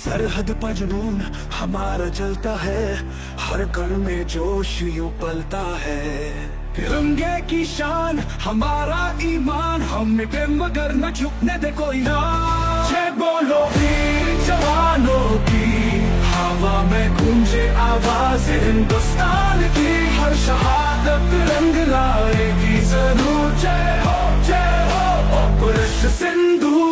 सरहद पर जुनून हमारा जलता है, हर कण में जोश यूं पलता है। तिरंगे की शान हमारा ईमान, हम मिटे मगर न झुकने दे कोई ना। जय बोलो वीर जवानों की, हवा में गूंजे आवाज हिंदुस्तान की। हर शहादत रंग लाएगी जरूर। जय हो operation Sindoor.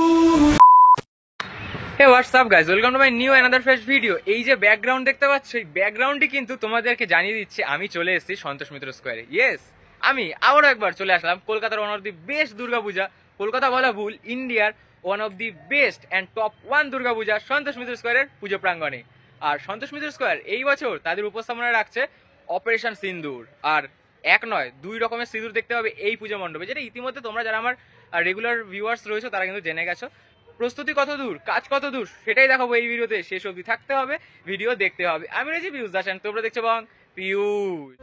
Hey, what's up guys, welcome to my new another fresh video। এই যে ব্যাকগ্রাউন্ড দেখতে পাচ্ছ, এই ব্যাকগ্রাউন্ডে কিন্তু তোমাদেরকে জানিয়ে দিচ্ছি আমি চলে এসেছি সন্তোষ মিত্র স্কোয়ারে। ইয়েস, আমি আবারও একবার চলে আসলাম কলকাতার one of the best Durga Puja, Kolkata বলা ভুল, ইন্ডিয়ার one of the best and top 1 Durga Puja Santosh Mitra স্কোয়ারের পুজো প্রাঙ্গণে। আর সন্তোষ মিত্র স্কোয়ার এই বছর তাদের উপস্থাপনায় রাখছে অপারেশন সিন্দুর। আর এক নয়, 2 রকমের সিঁদুর দেখতে হবে এই পুজো মণ্ডপে, যেটা ইতিমধ্যে তোমরা যারা আমার রেগুলার ভিউয়ার্স রয়েছে তারা কিন্তু জেনে গেছো। প্রস্তুতি কত দূর, কাজ কত দূর, সেটাই দেখাবো এই ভিডিওতে। শেষ অবধি থাকতে হবে, ভিডিও দেখতে হবে। আমি রয়েছি পিউষ দাস, তোমরা দেখছো বং পিউষ।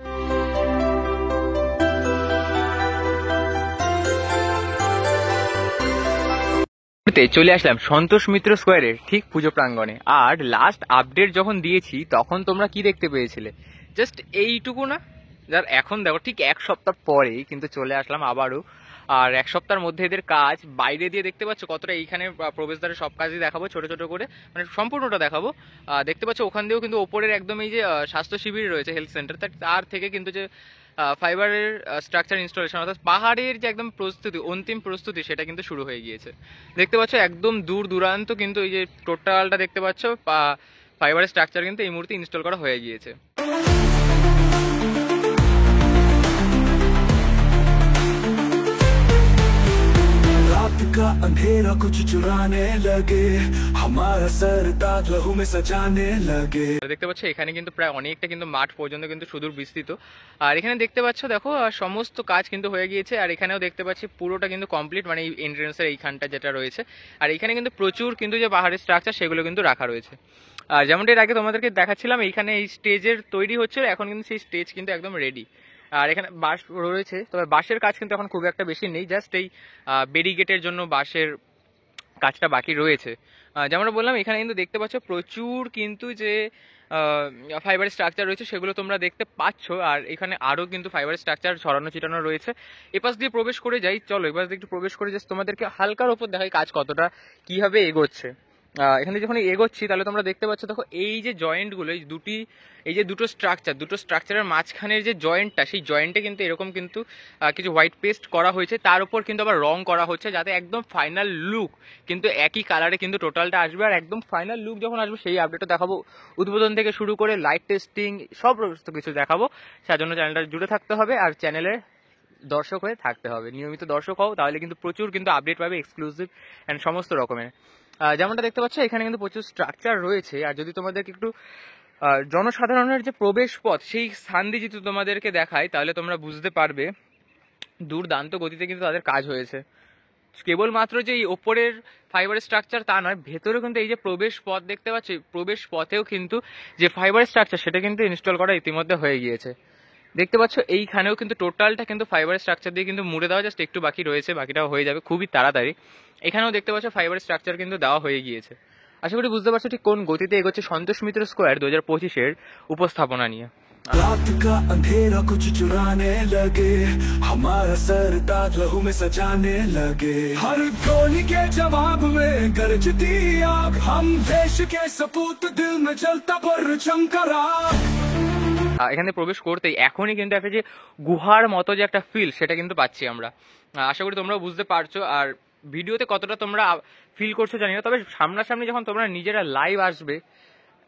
চলে আসলাম সন্তোষ মিত্র স্কোয়ারের ঠিক পুজো প্রাঙ্গণে। আর লাস্ট আপডেট যখন দিয়েছি তখন তোমরা কি দেখতে পেয়েছিলে, জাস্ট এইটুকু না, যার এখন দেখো ঠিক 1 সপ্তাহ পরেই কিন্তু চলে আসলাম আবারও। আর 1 সপ্তাহের মধ্যে এদের কাজ বাইরে দিয়ে দেখতে পাচ্ছ কতটা, এইখানে প্রবেশদ্বারে সব কাজই দেখাবো ছোট ছোট করে, মানে সম্পূর্ণটা দেখাবো। দেখতে পাচ্ছ ওখান দিয়েও কিন্তু ওপরের একদম এই যে স্বাস্থ্য শিবির রয়েছে, হেলথ সেন্টার, তার থেকে কিন্তু যে ফাইবারের স্ট্রাকচার ইনস্টলেশন, অর্থাৎ পাহাড়ের যে একদম প্রস্তুতি, অন্তিম প্রস্তুতি, সেটা কিন্তু শুরু হয়ে গিয়েছে। দেখতে পাচ্ছ একদম দূর দূরান্ত কিন্তু এই যে টোটালটা দেখতে পাচ্ছ ফাইবারের স্ট্রাকচার কিন্তু এই মুহূর্তে ইনস্টল করা হয়ে গিয়েছে। का अंधेरा कुछ चुराने लगे, हमारा सर ताज लहू में सजाने लगे। দেখতে পাচ্ছ এখানে কিন্তু প্রায় অনেকটা কিন্তু মাঠ পর্যন্ত কিন্তু সুদূর বিস্তৃত। আর এখানে দেখতে পাচ্ছ দেখো সমস্ত কাজ কিন্তু হয়ে গিয়েছে। আর এখানেও দেখতে পাচ্ছি পুরোটা কিন্তু কমপ্লিট, মানে এই এন্ট্রেন্সের এইখানটা যেটা রয়েছে। আর এখানে কিন্তু প্রচুর কিন্তু যে পাহাড়ের স্ট্রাকচার সেগুলো কিন্তু রাখা রয়েছে। আর যেমনটা এর আগে তোমাদেরকে দেখাচ্ছিলাম, এইখানে এই স্টেজের তৈরি হচ্ছে, এখন কিন্তু সেই স্টেজ কিন্তু একদম রেডি। আর এখানে বাঁশ রয়েছে, তবে বাঁশের কাজ কিন্তু এখন খুব একটা বেশি নেই, জাস্ট এই ব্যারিকেডের জন্য বাঁশের কাজটা বাকি রয়েছে। যেমনটা বললাম এখানে কিন্তু দেখতে পাচ্ছ প্রচুর কিন্তু যে ফাইবারের স্ট্রাকচার রয়েছে সেগুলো তোমরা দেখতে পাচ্ছ। আর এখানে আরও কিন্তু ফাইবারের স্ট্রাকচার ছড়ানো ছিটানো রয়েছে। এপাশ দিয়ে প্রবেশ করে যাই, চলো এপাশ দিয়ে একটু প্রবেশ করে জাস্ট তোমাদেরকে হালকার ওপর দেখাই কাজ কতটা কীভাবে এগোচ্ছে। এখানে যখন এগোচ্ছি তাহলে তোমরা দেখতে পাচ্ছ দেখো এই যে জয়েন্টগুলো, এই যে দুটো স্ট্রাকচারের মাঝখানের যে জয়েন্টটা, সেই জয়েন্টে কিন্তু এরকম কিন্তু কিছু হোয়াইট পেস্ট করা হয়েছে, তার উপর কিন্তু আবার রং করা হচ্ছে, যাতে একদম ফাইনাল লুক কিন্তু একই কালারে কিন্তু টোটালটা আসবে। আর একদম ফাইনাল লুক যখন আসবে সেই আপডেটটা দেখাবো, উদ্বোধন থেকে শুরু করে লাইট টেস্টিং সব কিছু দেখাবো। তার জন্য চ্যানেলটা জুড়ে থাকতে হবে আর চ্যানেলের দর্শক হয়ে থাকতে হবে, নিয়মিত দর্শক হও, তাহলে কিন্তু প্রচুর কিন্তু আপডেট পাবে, এক্সক্লুসিভ অ্যান্ড সমস্ত রকমের। যেমনটা দেখতে পাচ্ছ এখানে কিন্তু প্রচুর স্ট্রাকচার রয়েছে। আর যদি তোমাদেরকে একটু জনসাধারণের যে প্রবেশ পথ সেই স্থান দিয়ে যদি তোমাদেরকে দেখায় তাহলে তোমরা বুঝতে পারবে দুর্দান্ত গতিতে কিন্তু তাদের কাজ হয়েছে। কেবলমাত্র যে এই ওপরের ফাইবারের স্ট্রাকচার তা নয়, ভেতরেও কিন্তু এই যে প্রবেশ পথ দেখতে পাচ্ছি, প্রবেশ পথেও কিন্তু যে ফাইবারের স্ট্রাকচার সেটা কিন্তু ইনস্টল করা ইতিমধ্যে হয়ে গিয়েছে। দেখতে পাচ্ছ এইখানেও কিন্তু টোটালটা কিন্তু ফাইবারের স্ট্রাকচার দিয়ে কিন্তু মুড়ে দেওয়া, জাস্ট একটু বাকি রয়েছে, বাকিটাও হয়ে যাবে খুবই তাড়াতাড়ি। এখানেও দেখতে পাচ্ছ ফাইবারের স্ট্রাকচার কিন্তু দেওয়া হয়ে গিয়েছে। আশা করি বুঝতে পারছো ঠিক কোন গতিতে এগোচ্ছে সন্তোষ মিত্র স্কোয়ার 2025-এর উপস্থাপনা নিয়ে। रात का अंधेरा कुछ चुराने लगे, हमारा सर ताज लहू में सजाने लगे। हर गोली के जवाब में गरजती आग, हम देश के सपूत, दिल में जलता परचम का राग। এখানে প্রবেশ করতেই এখনই কিন্তু একটা যে গুহার মতো যে একটা ফিল সেটা কিন্তু পাচ্ছি আমরা। আশা করি তোমরা বুঝতে পারছো। আর ভিডিওতে কতটা তোমরা ফিল করছো জানি না, তবে সামনাসামনি যখন তোমরা নিজেরা লাইভ আসবে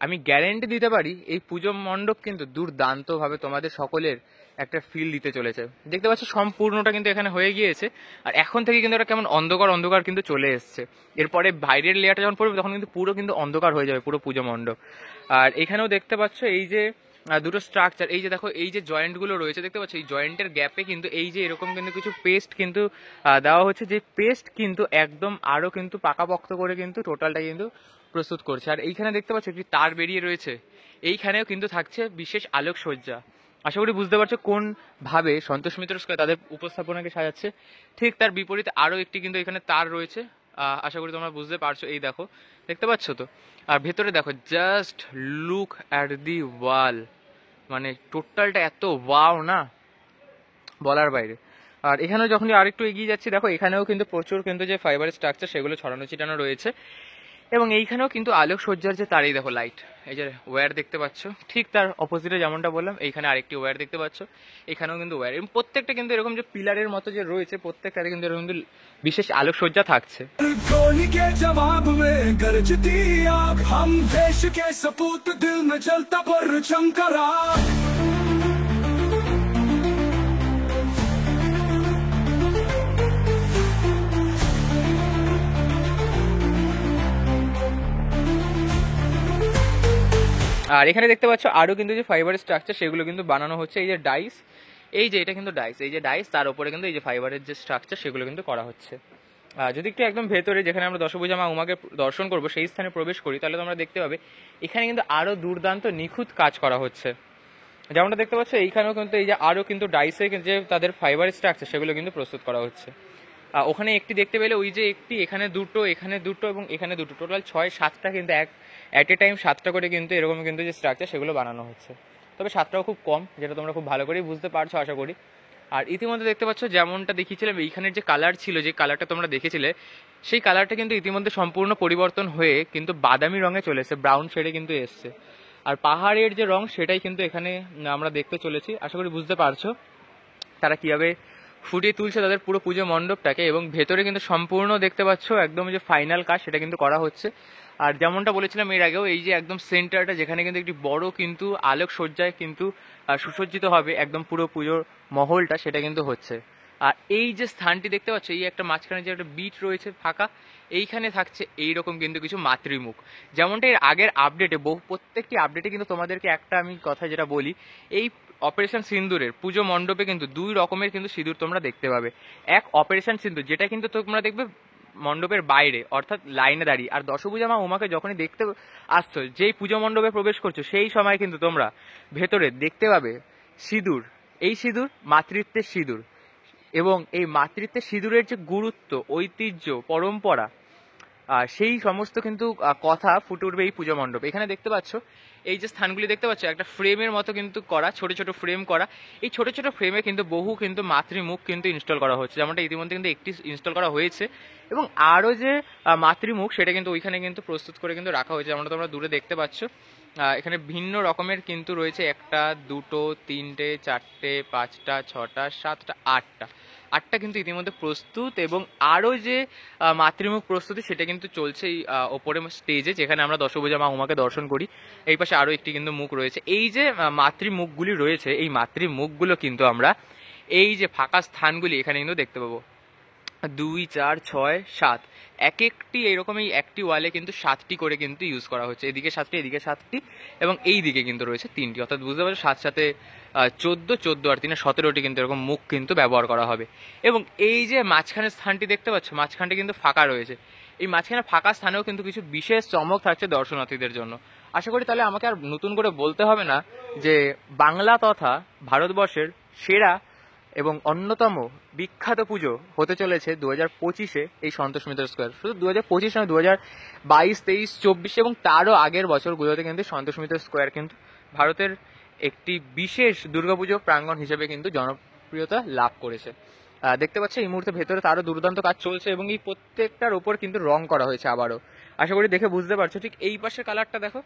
আমি গ্যারেন্টি দিতে পারি এই পুজো মণ্ডপ কিন্তু দুর্দান্তভাবে তোমাদের সকলের একটা ফিল দিতে চলেছে। দেখতে পাচ্ছ সম্পূর্ণটা কিন্তু এখানে হয়ে গিয়েছে। আর এখন থেকে কিন্তু একটা কেমন অন্ধকার কিন্তু চলে এসছে। এরপরে বাইরের লেয়ারটা যখন পড়বে তখন কিন্তু পুরো কিন্তু অন্ধকার হয়ে যাবে পুরো পুজো মণ্ডপ। আর এখানেও দেখতে পাচ্ছ এই যে দুটো স্ট্রাকচার, এই যে দেখো এই যে জয়েন্টগুলো রয়েছে দেখতে পাচ্ছ, এই জয়েন্টের গ্যাপে কিন্তু এই যে এরকম কিন্তু কিছু পেস্ট কিন্তু দেওয়া হচ্ছে, যে পেস্ট কিন্তু একদম আরও কিন্তু পাকাপোক্ত করে কিন্তু টোটালটা কিন্তু প্রস্তুত করছে। আর এইখানে দেখতে পাচ্ছ একটি তার বেরিয়ে রয়েছে, এইখানেও কিন্তু থাকছে বিশেষ আলোকসজ্জা। আশা করি বুঝতে পারছো কোন ভাবে সন্তোষ মিত্র স্কয়ার তাদের উপস্থাপনাকে সাজাচ্ছে। ঠিক তার বিপরীতে আরও একটি কিন্তু এখানে তার রয়েছে, আশা করি তোমরা বুঝতে পারছো। এই দেখো দেখতে পাচ্ছ তো। আর ভেতরে দেখো, জাস্ট লুক অ্যাট দি ওয়াল, মানে টোটালটা এত ওয়াও না, বলার বাইরে। আর এখানেও যখন আরেকটু এগিয়ে যাচ্ছি, দেখো এখানেও কিন্তু প্রচুর কিন্তু যে ফাইবারের স্ট্রাকচার সেগুলো ছড়ানো ছিটানো রয়েছে। এবং এইখানেও কিন্তু আলোকসজ্জার যে তারই দেখো লাইট, এই যে ওয়্যার দেখতে পাচ্ছ, ঠিক তার অপোজিটে যেমনটা বললাম, এইখানে আরেকটি ওয়্যার দেখতে পাচ্ছ, এখানেও কিন্তু ওয়্যার, এবং প্রত্যেকটা কিন্তু এরকম যে পিলারের মতো যে রয়েছে, প্রত্যেকটাতে কিন্তু এরকম কিন্তু বিশেষ আলোকসজ্জা থাকছে। गोली के जवाब में गरजती आग, हम देश के सपूत, दिल में जलता परचम का राग। আর এখানে দেখতে পাচ্ছ আরো কিন্তু যে ফাইবারের স্ট্রাকচার সেগুলো কিন্তু বানানো হচ্ছে। এই যে ডাইস, এই যে এটা কিন্তু ডাইস, এই যে ডাইস, তার উপরে কিন্তু এই যে ফাইবারের যে স্ট্রাকচার সেগুলো কিন্তু করা হচ্ছে। যদি একটু একদম ভেতরে, যেখানে আমরা দশভুজা মা উমাকে দর্শন করবো, সেই স্থানে প্রবেশ করি, তাহলে তোমরা দেখতে পাবে এখানে কিন্তু আরো দুর্দান্ত নিখুঁত কাজ করা হচ্ছে। যেমনটা দেখতে পাচ্ছ, এইখানেও কিন্তু এই যে আরো কিন্তু ডাইসে যে তাদের ফাইবারের স্ট্রাকচার সেগুলো কিন্তু প্রস্তুত করা হচ্ছে। ওখানে একটি দেখতে পেলে, ওই যে একটি, এখানে দুটো, এখানে দুটো এবং এখানে দুটো, টোটাল 6-7টা কিন্তু অ্যাট এ টাইম 7টা করে কিন্তু এরকম কিন্তু যে স্ট্রাকচার সেগুলো বানানো হচ্ছে। তবে 7টাও খুব কম, যেটা তোমরা খুব ভালো করেই বুঝতে পারছো আশা করি। আর ইতিমধ্যে দেখতে পাচ্ছ, যেমনটা দেখিয়েছিলাম, এইখানের যে কালার ছিল, যে কালারটা তোমরা দেখেছিলে, সেই কালারটা কিন্তু ইতিমধ্যে সম্পূর্ণ পরিবর্তন হয়ে কিন্তু বাদামি রঙে চলে এসছে, ব্রাউন শেডে কিন্তু এসছে। আর পাহাড়ের যে রং সেটাই কিন্তু এখানে আমরা দেখতে চলেছি। আশা করি বুঝতে পারছো তারা কিভাবে ফুটিয়ে তুলছে তাদের পুরো পুজো মণ্ডপটাকে। এবং ভেতরে কিন্তু সম্পূর্ণ দেখতে পাচ্ছ একদম যে ফাইনাল কাজ সেটা কিন্তু করা হচ্ছে। আর যেমনটা বলেছিলাম এর আগেও, এই যে একদম সেন্টারটা, যেখানে কিন্তু একটি বড় কিন্তু আলোকসজ্জায় কিন্তু সুসজ্জিত হবে একদম পুরো পুজোর মহলটা, সেটা কিন্তু হচ্ছে। আর এই যে স্থানটি দেখতে পাচ্ছ, এই একটা মাঝখানে যে একটা বিট রয়েছে ফাঁকা, এইখানে থাকছে এইরকম কিন্তু কিছু মাতৃমুখ। যেমনটা এর আগের আপডেটে, প্রত্যেকটি আপডেটে কিন্তু তোমাদেরকে একটা আমি কথা যেটা বলি, এই অপারেশন সিন্দুরের পুজো মণ্ডপে কিন্তু 2 রকমের কিন্তু সিঁদুর তোমরা দেখতে পাবে। এক অপারেশন সিন্দুর, যেটা কিন্তু তোমরা দেখবে মণ্ডপের বাইরে, অর্থাৎ লাইনে দাঁড়িয়ে। আর দশভুজা মা উমাকে যখনই দেখতে আসছো, যেই পুজো মণ্ডপে প্রবেশ করছো, সেই সময় কিন্তু তোমরা ভেতরে দেখতে পাবে সিঁদুর। এই সিঁদুর মাতৃত্বের সিঁদুর, এবং এই মাতৃত্বের সিঁদুরের যে গুরুত্ব, ঐতিহ্য, পরম্পরা, সেই সমস্ত কিন্তু কথা ফুটে উঠবে এই পুজো মণ্ডপে। এখানে দেখতে পাচ্ছ এই যে স্থানগুলি দেখতে পাচ্ছ, একটা ফ্রেমের মতো কিন্তু করা, ছোট ছোট ফ্রেম করা। এই ছোট ছোট ফ্রেমে কিন্তু বহু কিন্তু মাতৃমুখ কিন্তু ইনস্টল করা হচ্ছে, যেমনটা ইতিমধ্যে কিন্তু একটি ইনস্টল করা হয়েছে। এবং আরও যে মাতৃমুখ সেটা কিন্তু ওইখানে কিন্তু প্রস্তুত করে কিন্তু রাখা হয়েছে, যেমনটা তোমরা দূরে দেখতে পাচ্ছ। এখানে ভিন্ন রকমের কিন্তু রয়েছে, 1টা 2টো 3টে 4টে 5টা 6টা 7টা 8টা কিন্তু ইতিমধ্যে প্রস্তুত। এবং আরও যে মাতৃমুখ প্রস্তুতি সেটা কিন্তু চলছে এই ওপরে স্টেজে, যেখানে আমরা দশভুজা মা উমাকে দর্শন করি। এই পাশে আরও একটি কিন্তু মুখ রয়েছে। এই যে মাতৃমুখগুলি রয়েছে, এই মাতৃমুখগুলো কিন্তু আমরা এই যে ফাঁকা স্থানগুলি এখানে কিন্তু দেখতে পাবো। 2 4 6 7, এক একটি এরকম এই একটি ওয়ালে কিন্তু 7টি করে কিন্তু ইউজ করা হচ্ছে। এদিকে 7টি, এদিকে 7টি, এবং এই দিকে কিন্তু রয়েছে 3টি, অর্থাৎ বুঝতে পারছো 7 সাথে 14 আর 3 17টি কিন্তু এরকম মুখ কিন্তু ব্যবহার করা হবে। এবং এই যে মাঝখানের স্থানটি দেখতে পাচ্ছ, মাঝখানটি কিন্তু ফাঁকা রয়েছে। এই মাঝখানে ফাঁকা স্থানেও কিন্তু কিছু বিশেষ চমক থাকছে দর্শনার্থীদের জন্য। আশা করি তাহলে আমাকে আর নতুন করে বলতে হবে না যে বাংলা তথা ভারতবর্ষের সেরা এবং অন্যতম বিখ্যাত পুজো হতে চলেছে 2025-এ এই সন্তোষ মিত্র স্কোয়ার। শুধু 2025 নয়, 2022, 23, 24 এবং তারও আগের বছরগুলোতে কিন্তু সন্তোষ মিত্র স্কোয়ার কিন্তু ভারতের একটি বিশেষ দুর্গাপুজো প্রাঙ্গণ হিসেবে কিন্তু জনপ্রিয়তা লাভ করেছে। দেখতে পাচ্ছ এই মুহূর্তে ভেতরে তারও দুর্দান্ত কাজ চলছে, এবং এই প্রত্যেকটার ওপর কিন্তু রং করা হয়েছে আবারও। আশা করি দেখে বুঝতে পারছো। ঠিক এই পাশের কালারটা দেখো,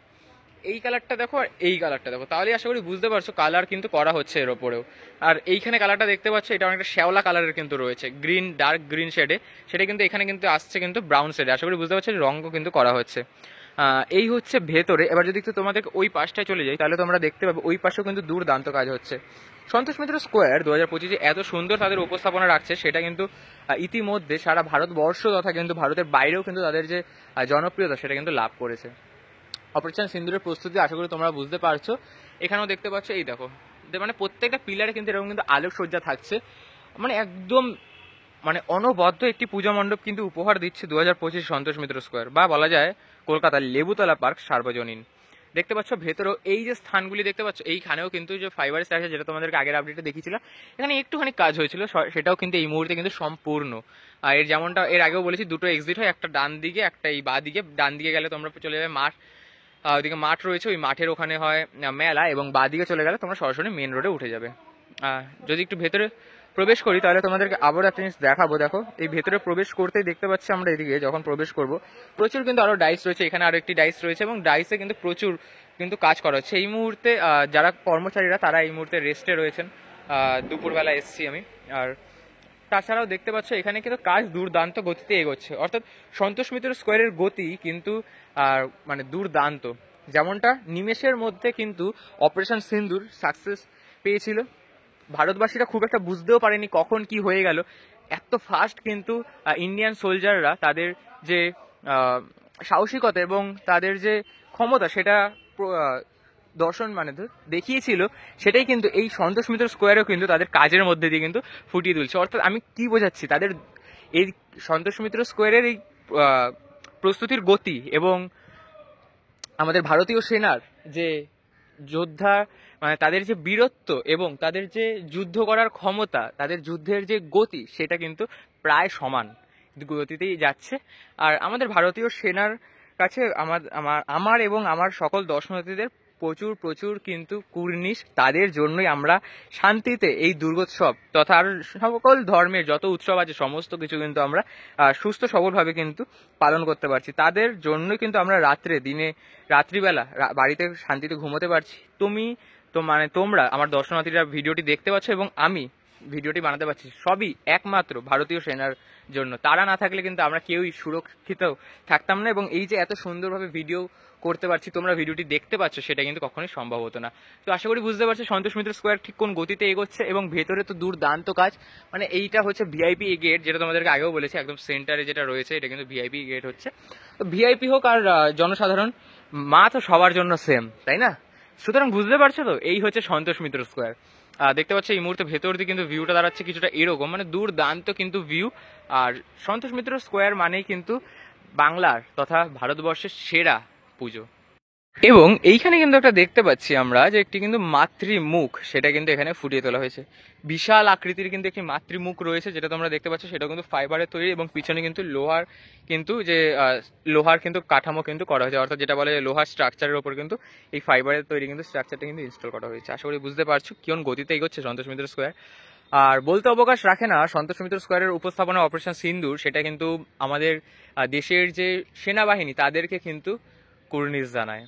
এই কালারটা দেখো, আর এই কালারটা দেখো, তাহলে আশা করি বুঝতে পারছো কালার কিন্তু করা হচ্ছে এর ওপরেও। আর এইখানে কালারটা দেখতে পাচ্ছ, এটা অনেকটা শ্যাওলা কালারের কিন্তু রয়েছে, গ্রিন, ডার্ক গ্রিন শেডে, সেটা কিন্তু এখানে কিন্তু আসছে কিন্তু ব্রাউন শেডে। আশা করি বুঝতে পারছো রঙও কিন্তু করা হচ্ছে। এই হচ্ছে ভেতরে। এবার যদি একটু তোমাদের ওই পাশটায় চলে যাই, তাহলে তোমরা দেখতে পাবে ওই পাশেও কিন্তু দুর্দান্ত কাজ হচ্ছে। সন্তোষ মিত্র স্কোয়ার 2025-এ এত সুন্দর তাদের উপস্থাপনা রাখছে, সেটা কিন্তু ইতিমধ্যে সারা ভারতবর্ষ তথা কিন্তু ভারতের বাইরেও কিন্তু তাদের যে জনপ্রিয়তা সেটা কিন্তু লাভ করেছে। অপারেশন সিন্দুরের প্রস্তুতি আশা করি তোমরা বুঝতে পারছো। এখানেও দেখতে পাচ্ছ, এই দেখো, মানে প্রত্যেকটা পিলারে কিন্তু এরকম কিন্তু আলোকসজ্জা থাকছে, মানে একদম মানে অনবদ্য একটি পূজা মণ্ডপ কিন্তু উপহার দিচ্ছে 2025 সন্তোষ মিত্র স্কোয়ার, বা বলা যায় কলকাতার লেবুতলা পার্ক সার্বজনীন। দেখতে পাচ্ছ ভেতরেও এই যে স্থানগুলি দেখতে পাচ্ছ, এইখানেও কিন্তু যে ফাইবারের স্ট্রাকচার যেটা তোমাদেরকে আগের আপডেটে দেখিয়েছিলাম, এখানে একটুখানি কাজ হয়েছিল, সেটাও কিন্তু এই মুহূর্তে কিন্তু সম্পূর্ণ। আর এর যেমনটা এর আগেও বলেছি, দুটো এক্সিট হয়, একটা ডান দিকে একটা এই বাঁ দিকে। ডান দিকে গেলে তোমরা চলে যাবে মাঠ, ওইদিকে মাঠ রয়েছে, ওই মাঠের ওখানে হয় মেলা, এবং বাঁ দিকে চলে গেলে তোমরা সরাসরি মেন রোডে উঠে যাবে। যদি একটু ভেতরে প্রবেশ করি তাহলে তোমাদেরকে আবার একটা জিনিস দেখাবো। দেখো এই ভেতরে প্রবেশ করতেই দেখতে পাচ্ছি আমরা এদিকে যখন প্রবেশ করব, প্রচুর কিন্তু আরো ডাইস রয়েছে, এখানে আরো একটি ডাইস রয়েছে, এবং ডাইসে কিন্তু প্রচুর কিন্তু কাজ করা হচ্ছে এই মুহূর্তে। যারা কর্মচারীরা তারা এই মুহূর্তে রেস্টে রয়েছেন, দুপুরবেলা এসছি আমি। আর তাছাড়াও দেখতে পাচ্ছ এখানে কিন্তু কাজ দুর্দান্ত গতিতে এগোচ্ছে, অর্থাৎ সন্তোষ মিত্র স্কোয়ারের গতি কিন্তু মানে দুর্দান্ত। যেমনটা নিমেষের মধ্যে কিন্তু অপারেশন সিন্দুর সাকসেস পেয়েছিল, ভারতবাসীরা খুব একটা বুঝতেও পারেনি কখন কি হয়ে গেল। এত ফাস্ট কিন্তু ইন্ডিয়ান সোলজাররা তাদের যে সাহসিকতা এবং তাদের যে ক্ষমতা সেটা দর্শন মানে দেখিয়েছিল, সেটাই কিন্তু এই সন্তোষ মিত্র স্কোয়ারেও কিন্তু তাদের কাজের মধ্যে দিয়ে কিন্তু ফুটিয়ে তুলছে। অর্থাৎ আমি কি বোঝাচ্ছি, তাদের এই সন্তোষ মিত্র স্কোয়ারের এই প্রস্তুতির গতি এবং আমাদের ভারতীয় সেনার যে যোদ্ধা মানে তাদের যে বীরত্ব এবং তাদের যে যুদ্ধ করার ক্ষমতা, তাদের যুদ্ধের যে গতি, সেটা কিন্তু প্রায় সমান গতিতেই যাচ্ছে। আর আমাদের ভারতীয় সেনার কাছে আমার এবং আমার সকল দর্শনার্থীদের প্রচুর প্রচুর কিন্তু কুর্নিশ, তাদের জন্যই আমরা শান্তিতে এই দুর্গোৎসব তথা আর সকল ধর্মের যত উৎসব আছে সমস্ত কিছু কিন্তু আমরা সুস্থ সবলভাবে কিন্তু পালন করতে পারছি। তাদের জন্যই কিন্তু আমরা রাত্রিবেলা বাড়িতে শান্তিতে ঘুমোতে পারছি। তোমরা আমার দর্শনার্থীরা ভিডিওটি দেখতে পাচ্ছ এবং আমি ভিডিওটি বানাতে পারছি, সবই একমাত্র ভারতীয় সেনার জন্য। তারা না থাকলে কিন্তু আমরা কেউই সুরক্ষিত থাকতাম না, এবং এই যে এত সুন্দরভাবে ভিডিও করতে পারছি, তোমরা ভিডিওটি দেখতে পাচ্ছ, সেটা কিন্তু কখনোই সম্ভব হতো না। তো আশা করি বুঝতে পারছো সন্তোষ মিত্র স্কোয়ার ঠিক কোন গতিতে এগোচ্ছে, এবং ভেতরে তো দুর্দান্ত কাজ। মানে এইটা হচ্ছে ভিআইপি গেট, যেটা তোমাদেরকে আগেও বলেছি, একদম সেন্টারে যেটা রয়েছে এটা কিন্তু ভিআইপি গেট হচ্ছে। তো ভিআইপি হোক আর জনসাধারণ, মা তো সবার জন্য সেম, তাই না? সুতরাং বুঝতে পারছো তো, এই হচ্ছে সন্তোষ মিত্র স্কোয়ার। দেখতে পাচ্ছ এই মুহূর্তে ভেতর দিয়ে কিন্তু ভিউটা দাঁড়াচ্ছে কিছুটা এরকম, মানে দুর্দান্ত কিন্তু ভিউ। আর সন্তোষ মিত্র স্কোয়ার মানেই কিন্তু বাংলার তথা ভারতবর্ষের সেরা পুজো। এবং এইখানে কিন্তু একটা দেখতে পাচ্ছি আমরা যে একটি কিন্তু মাতৃমুখ, সেটা কিন্তু এখানে ফুটিয়ে তোলা হয়েছে। বিশাল আকৃতির কিন্তু একটি মাতৃমুখ রয়েছে, যেটা তোমরা দেখতে পাচ্ছ, সেটা কিন্তু ফাইবারের তৈরি, এবং পিছনে কিন্তু লোহার কিন্তু কাঠামো কিন্তু করা হয়েছে, অর্থাৎ যেটা বলে লোহার স্ট্রাকচারের উপর কিন্তু এই ফাইবারের তৈরি কিন্তু স্ট্রাকচারটা কিন্তু ইনস্টল করা হয়েছে। আশা করি বুঝতে পারছো কোন গতিতে এগোচ্ছে সন্তোষ মিত্র স্কোয়ার। আর বলতে অবকাশ রাখে না, সন্তোষ মিত্র স্কোয়ারের উপস্থাপনা অপারেশন সিন্দুর, সেটা কিন্তু আমাদের দেশের যে সেনাবাহিনী তাদেরকে কিন্তু কুর্নিশ জানায়।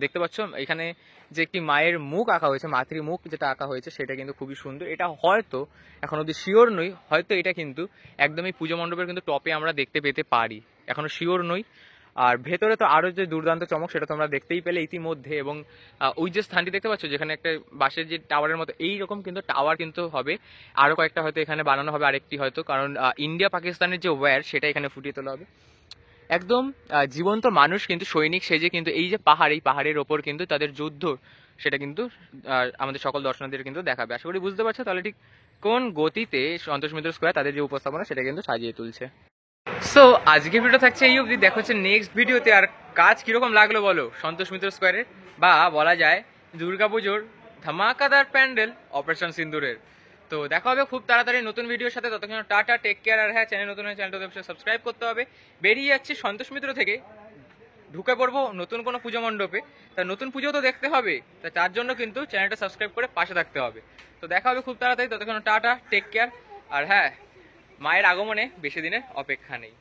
দেখতে পাচ্ছ এখানে যে একটি মায়ের মুখ আঁকা হয়েছে, মাতৃমুখ যেটা আঁকা হয়েছে, সেটা কিন্তু খুবই সুন্দর। এটা হয়তো এখন অব্দি শিওর নই, হয়তো এটা কিন্তু একদমই পুজো মণ্ডপের কিন্তু টপে আমরা দেখতে পেতে পারি, এখনো শিওর নই। আর ভেতরে তো আরো যে দুর্দান্ত চমক, সেটা তোমরা দেখতেই পেলে ইতিমধ্যে। এবং ওই যে স্থানটি দেখতে পাচ্ছ, যেখানে একটা বাঁশের যে টাওয়ারের মতো এইরকম কিন্তু টাওয়ার কিন্তু হবে, আরো কয়েকটা হয়তো এখানে বানানো হবে, আরেকটি হয়তো, কারণ ইন্ডিয়া পাকিস্তানের যে ওয়্যার সেটা এখানে ফুটিয়ে তোলা হবে। একদম জীবন্ত মানুষ কিন্তু সৈনিক সেজে কিন্তু এই যে এই পাহাড়ের ওপর কিন্তু তাদের যুদ্ধ, সেটা কিন্তু আমাদের সকল দর্শনার্থীদের কিন্তু দেখাবে। আশা করি বুঝতে পারছো তাহলে ঠিক কোন গতিতে সন্তোষ মিত্র স্কোয়ার তাদের যে উপস্থাপনা সেটা কিন্তু সাজিয়ে তুলছে। সো আজকে ভিডিও থাকছে এই অবধি, দেখা হচ্ছে নেক্সট ভিডিওতে। আর কাজ কিরকম লাগলো বলো সন্তোষ মিত্র স্কোয়ারের, বা বলা যায় দুর্গাপুজোর ধামাকাদার প্যান্ডেল অপারেশন সিন্দুরের। তো দেখা হবে খুব তাড়াতাড়ি নতুন ভিডিওর সাথে। ততক্ষণ টাটা, টেক কেয়ার। আর হ্যাঁ, চ্যানেল নতুন হয়ে চ্যানেলটা সাবস্ক্রাইব করতে হবে। বেরিয়ে যাচ্ছি সন্তোষ মিত্র থেকে, ঢুকে পড়বো নতুন কোনো পুজো মণ্ডপে, তা নতুন পুজো তো দেখতে হবে, তা তার জন্য কিন্তু চ্যানেলটা সাবস্ক্রাইব করে পাশে থাকতে হবে। তো দেখা হবে খুব তাড়াতাড়ি, ততক্ষণ টাটা, টেক কেয়ার। আর হ্যাঁ, মায়ের আগমনে বেশি দিনের অপেক্ষা নেই।